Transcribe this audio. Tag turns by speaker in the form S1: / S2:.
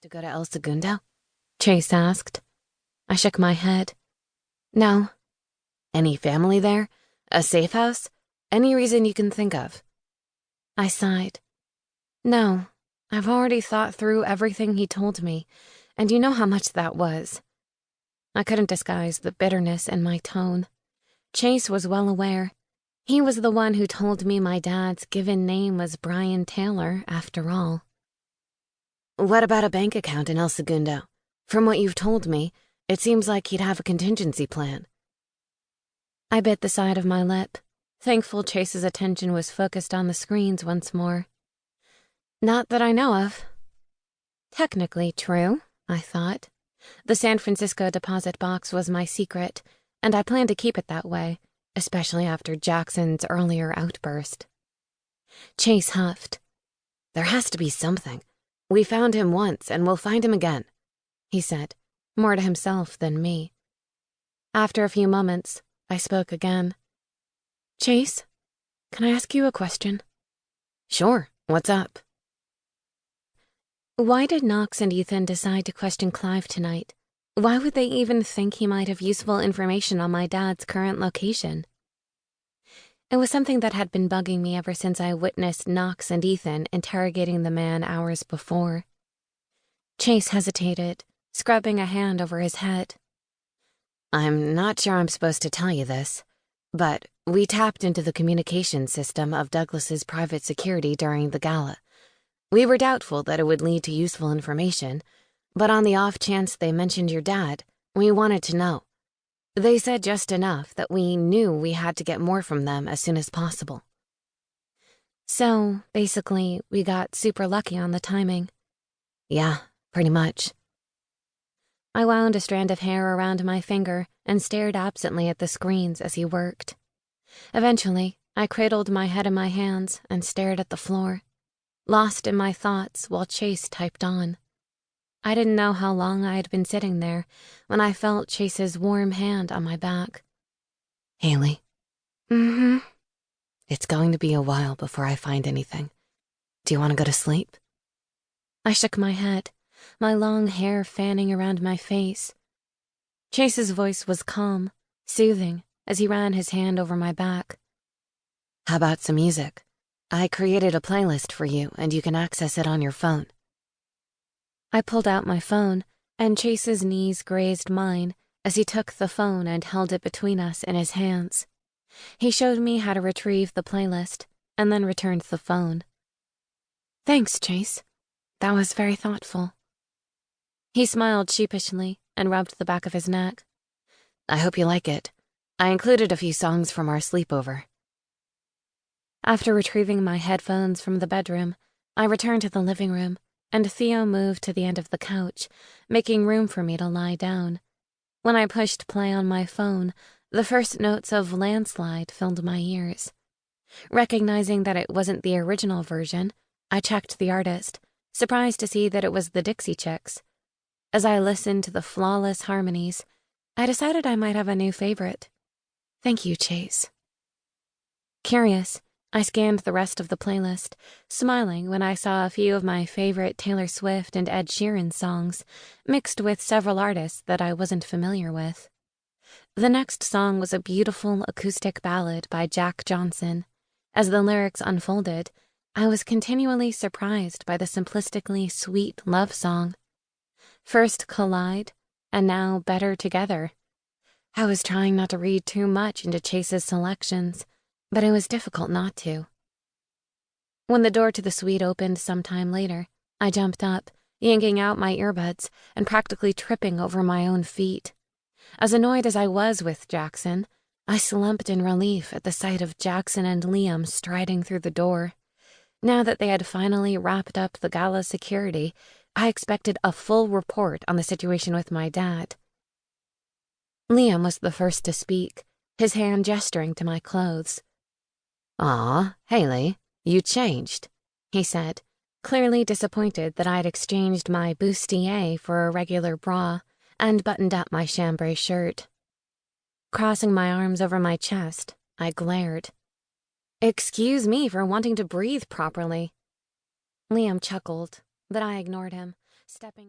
S1: To go to El Segundo? Chase asked. I shook my head. No. Any family there? A safe house? Any reason you can think of? I sighed. No, I've already thought through everything he told me, and you know how much that was. I couldn't disguise the bitterness in my tone. Chase was well aware. He was the one who told me my dad's given name was Brian Taylor, after all. What about a bank account in El Segundo? From what you've told me, it seems like he'd have a contingency plan. I bit the side of my lip, thankful Chase's attention was focused on the screens once more. Not that I know of. Technically true, I thought. The San Francisco deposit box was my secret, and I planned to keep it that way, especially after Jackson's earlier outburst. Chase huffed. There has to be something. We found him once, and we'll find him again, he said, more to himself than me. After a few moments, I spoke again. Chase, can I ask you a question? Sure, what's up? Why did Knox and Ethan decide to question Clive tonight? Why would they even think he might have useful information on my dad's current location? It was something that had been bugging me ever since I witnessed Knox and Ethan interrogating the man hours before. Chase hesitated, scrubbing a hand over his head. I'm not sure I'm supposed to tell you this, but we tapped into the communication system of Douglas's private security during the gala. We were doubtful that it would lead to useful information, but on the off chance they mentioned your dad, we wanted to know. They said just enough that we knew we had to get more from them as soon as possible. So, basically, we got super lucky on the timing. Yeah, pretty much. I wound a strand of hair around my finger and stared absently at the screens as he worked. Eventually, I cradled my head in my hands and stared at the floor, lost in my thoughts while Chase typed on. I didn't know how long I had been sitting there when I felt Chase's warm hand on my back. Haley. Mm-hmm. It's going to be a while before I find anything. Do you want to go to sleep? I shook my head, my long hair fanning around my face. Chase's voice was calm, soothing, as he ran his hand over my back. How about some music? I created a playlist for you, and you can access it on your phone. I pulled out my phone, and Chase's knees grazed mine as he took the phone and held it between us in his hands. He showed me how to retrieve the playlist, and then returned the phone. Thanks, Chase. That was very thoughtful. He smiled sheepishly and rubbed the back of his neck. I hope you like it. I included a few songs from our sleepover. After retrieving my headphones from the bedroom, I returned to the living room, and Theo moved to the end of the couch, making room for me to lie down. When I pushed play on my phone, the first notes of Landslide filled my ears. Recognizing that it wasn't the original version, I checked the artist, surprised to see that it was the Dixie Chicks. As I listened to the flawless harmonies, I decided I might have a new favorite. Thank you, Chase. Curious, I scanned the rest of the playlist, smiling when I saw a few of my favorite Taylor Swift and Ed Sheeran songs, mixed with several artists that I wasn't familiar with. The next song was a beautiful acoustic ballad by Jack Johnson. As the lyrics unfolded, I was continually surprised by the simplistically sweet love song. First Collide, and now Better Together. I was trying not to read too much into Chase's selections, but it was difficult not to. When the door to the suite opened sometime later, I jumped up, yanking out my earbuds and practically tripping over my own feet. As annoyed as I was with Jackson, I slumped in relief at the sight of Jackson and Liam striding through the door. Now that they had finally wrapped up the gala security, I expected a full report on the situation with my dad. Liam was the first to speak, his hand gesturing to my clothes. Aw, Haley, you changed, he said, clearly disappointed that I'd exchanged my bustier for a regular bra and buttoned up my chambray shirt. Crossing my arms over my chest, I glared. Excuse me for wanting to breathe properly. Liam chuckled, but I ignored him, stepping in.